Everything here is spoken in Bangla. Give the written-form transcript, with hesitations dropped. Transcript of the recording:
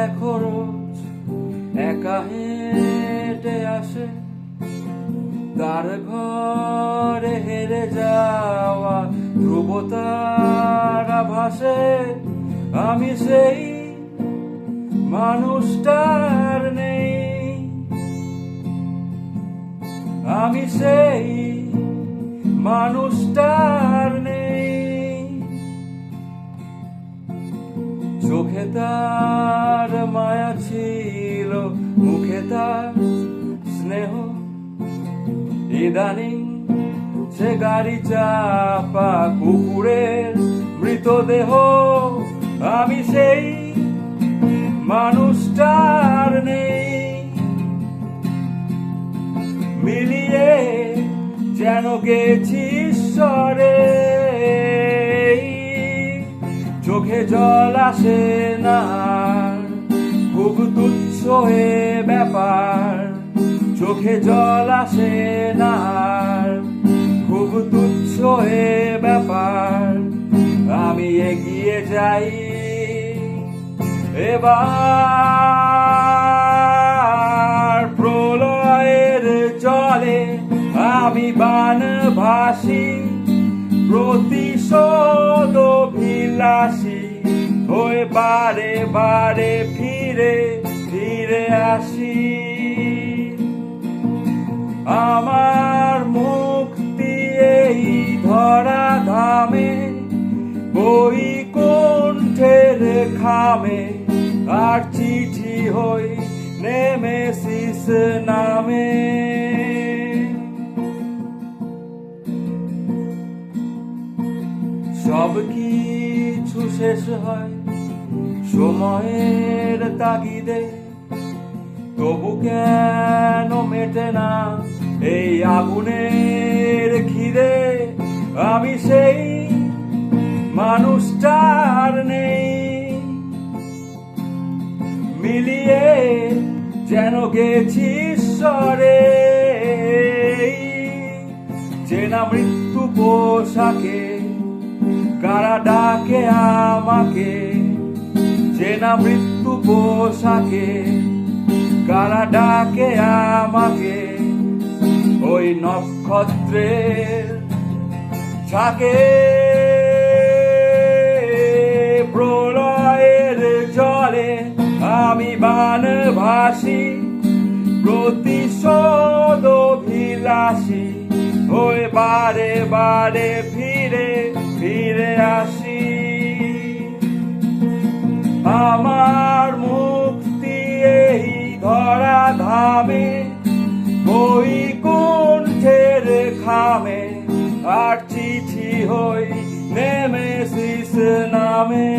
দেখো রোজ একা হেঁটে আসে, তার ঘরে হেরে যাওয়া ধ্রুবতারা ভাসে। আমি সেই মানুষটার নেই, আমি সেই মানুষটার নেই। চোখে তার মায়া ছিল, মুখে তার স্নেহ, ইদানিং সে গাড়ি চাপা কুকুরের মৃতদেহ। আমি সেই মানুষটার নেই, মিলিয়ে যেন গেছি ঈশ্বরে। চোখে জল আসে না, খুব তুচ্ছ এ ব্যাপার। চোখে জল আসে না, খুব তুচ্ছ এ ব্যাপার। আমি এগিয়ে যাই এবার প্রলয়ের জলে, আমি বানভাসী প্রতিশোধ অভিলাষী হয়ে বারে বারে ফিরে ফিরে আসি। আমার মুক্তি এই ধরা ধামে, বৈকুণ্ঠের খামে, আর চিঠি হই নেমেসিস নামে। সব কিছু শেষ হয় সময়ের তাগিদে, তবু কেন মেটে না এই আগুনের খিদে। আমি সেই মানুষটার নেই, মিলিয়ে যেন গেছি ঈশ্বরে। চেনা মৃত্যু পোশাকে কারা ডাকে আমাকে, চেনা মৃত্যু পোশাকে কারা ডাকে আমাকে। ওই নক্ষত্রের ছাকে প্রলয়ের জলে, আমি বানভাসী প্রতিশোধ অভিলাষী হয়ে বারে বারে ফিরে ফিরে আসি। আমার মুক্তি এই ধরা ধামে, বৈকুণ্ঠের খামে, আর চিঠি হই নেমেসিস নামে।